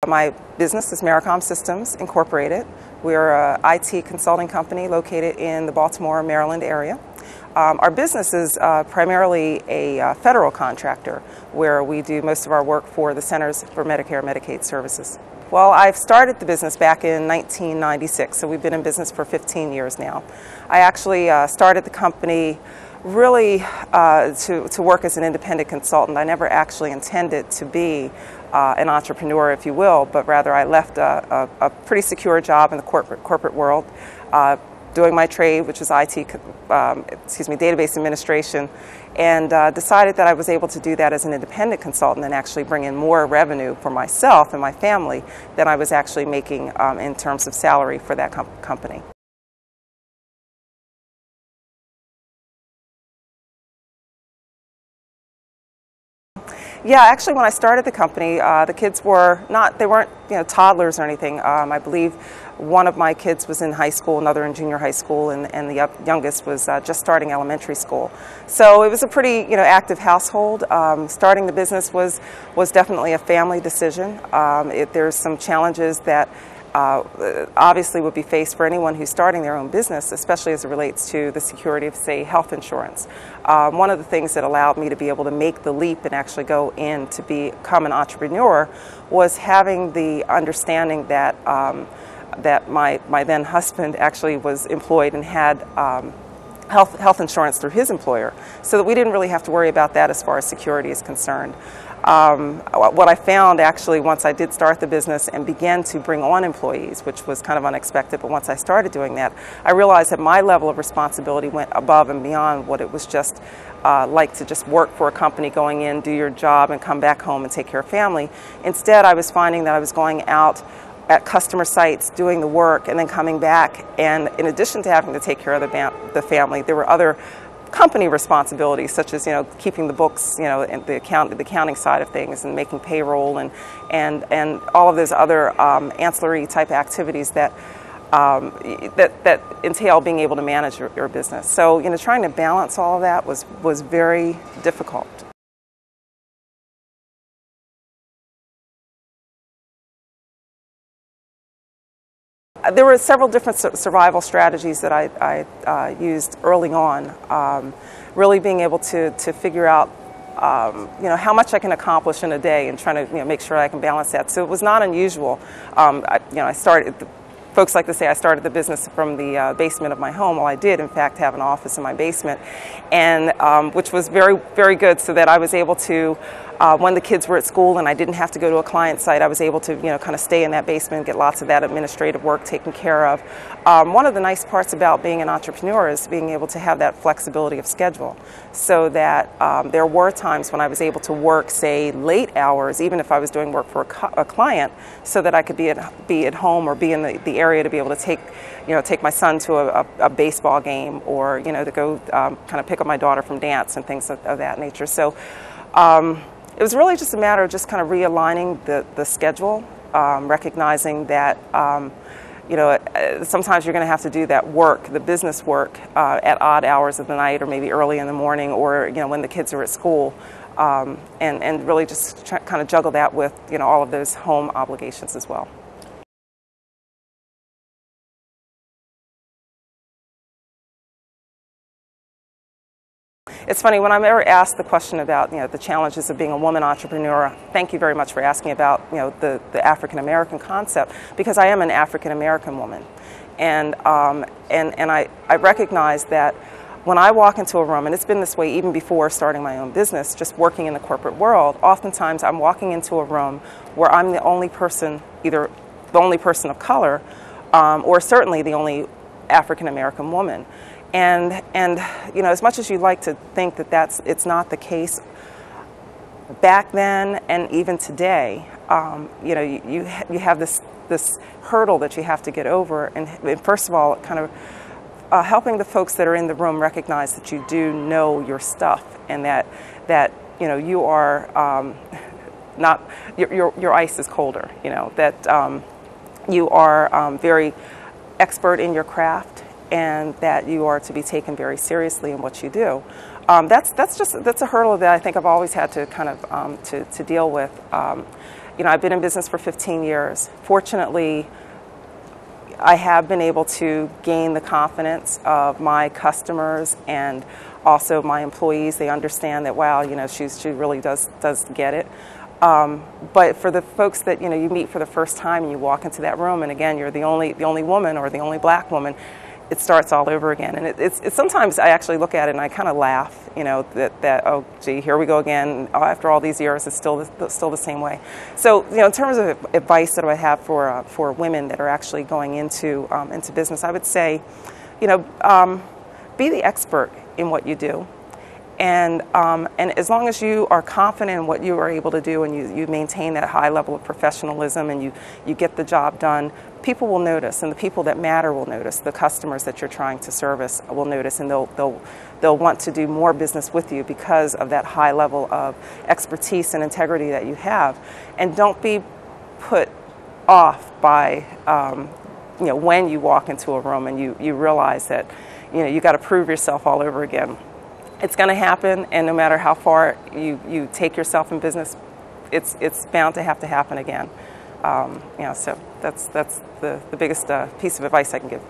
My business is Maricom Systems Incorporated. We're an IT consulting company located in the Baltimore, Maryland area. Our business is primarily a federal contractor where we do most of our work for the Centers for Medicare and Medicaid Services. Well, I've started the business back in 1996, so we've been in business for 15 years now. I actually started the company really to work as an independent consultant. I never actually intended to be an entrepreneur, if you will, but rather I left a pretty secure job in the corporate world, doing my trade, which is database administration, and decided that I was able to do that as an independent consultant and actually bring in more revenue for myself and my family than I was actually making in terms of salary for that company. Yeah, actually when I started the company, the kids weren't toddlers or anything. I believe one of my kids was in high school, another in junior high school, and the youngest was just starting elementary school. So it was a pretty active household. Starting the business was definitely a family decision. There's some challenges that obviously would be faced for anyone who's starting their own business, especially as it relates to the security of, say, health insurance. One of the things that allowed me to be able to make the leap and actually go in to become an entrepreneur was having the understanding that that my then husband actually was employed and had health insurance through his employer, so that we didn't really have to worry about that as far as security is concerned. What I found actually once I did start the business and began to bring on employees, which was kind of unexpected, but once I started doing that, I realized that my level of responsibility went above and beyond what it was just like to just work for a company, going in, do your job, and come back home and take care of family. Instead, I was finding that I was going out at customer sites, doing the work, and then coming back, and in addition to having to take care of the family, there were other company responsibilities, such as keeping the books, and the accounting side of things, and making payroll, and all of those other ancillary type activities that that entail being able to manage your business. So trying to balance all of that was very difficult. There were several different survival strategies that I used early on. Really being able to figure out how much I can accomplish in a day, and trying to make sure I can balance that. So it was not unusual. I started. Folks like to say I started the business from the basement of my home. Well, I did, in fact, have an office in my basement, and which was very, very good, so that I was able to, when the kids were at school and I didn't have to go to a client site, I was able to, kind of stay in that basement and get lots of that administrative work taken care of. One of the nice parts about being an entrepreneur is being able to have that flexibility of schedule, so that there were times when I was able to work, say, late hours, even if I was doing work for a client, so that I could be at home or be in the area to be able to take my son to a baseball game, or to go kind of pick up my daughter from dance and things of that nature. So it was really just a matter of just kind of realigning the schedule, recognizing that sometimes you're going to have to do that work, the business work, at odd hours of the night, or maybe early in the morning, or when the kids are at school, and really just kind of juggle that with all of those home obligations as well. It's funny, when I'm ever asked the question about the challenges of being a woman entrepreneur, thank you very much for asking about the African American concept, because I am an African American woman, and I recognize that when I walk into a room, and it's been this way even before starting my own business, just working in the corporate world, oftentimes I'm walking into a room where I'm the only person, either the only person of color, or certainly the only African American woman. And as much as you like to think that it's not the case, back then and even today, you have this hurdle that you have to get over, and first of all, kind of helping the folks that are in the room recognize that you do know your stuff, and that you are not your ice is colder, that you are very expert in your craft, and that you are to be taken very seriously in what you do. That's a hurdle that I think I've always had to kind of to deal with. You know, I've been in business for 15 years. Fortunately, I have been able to gain the confidence of my customers and also my employees. They understand that, wow, you know, she really does get it. But for the folks that, you know, you meet for the first time and you walk into that room, and again, you're the only woman or the only black woman, it starts all over again. And it's sometimes I actually look at it and I kind of laugh, you know, that oh gee, here we go again. After all these years, it's still the same way. So, you know, in terms of advice that I have for women that are actually going into business, I would say, you know, be the expert in what you do. And as long as you are confident in what you are able to do and you maintain that high level of professionalism and you get the job done, people will notice, and the people that matter will notice. The customers that you're trying to service will notice, and they'll want to do more business with you because of that high level of expertise and integrity that you have. And don't be put off by you know, when you walk into a room and you realize that, you know, you got to prove yourself all over again. It's going to happen, and no matter how far you take yourself in business, it's bound to have to happen again. You know, so that's the biggest piece of advice I can give.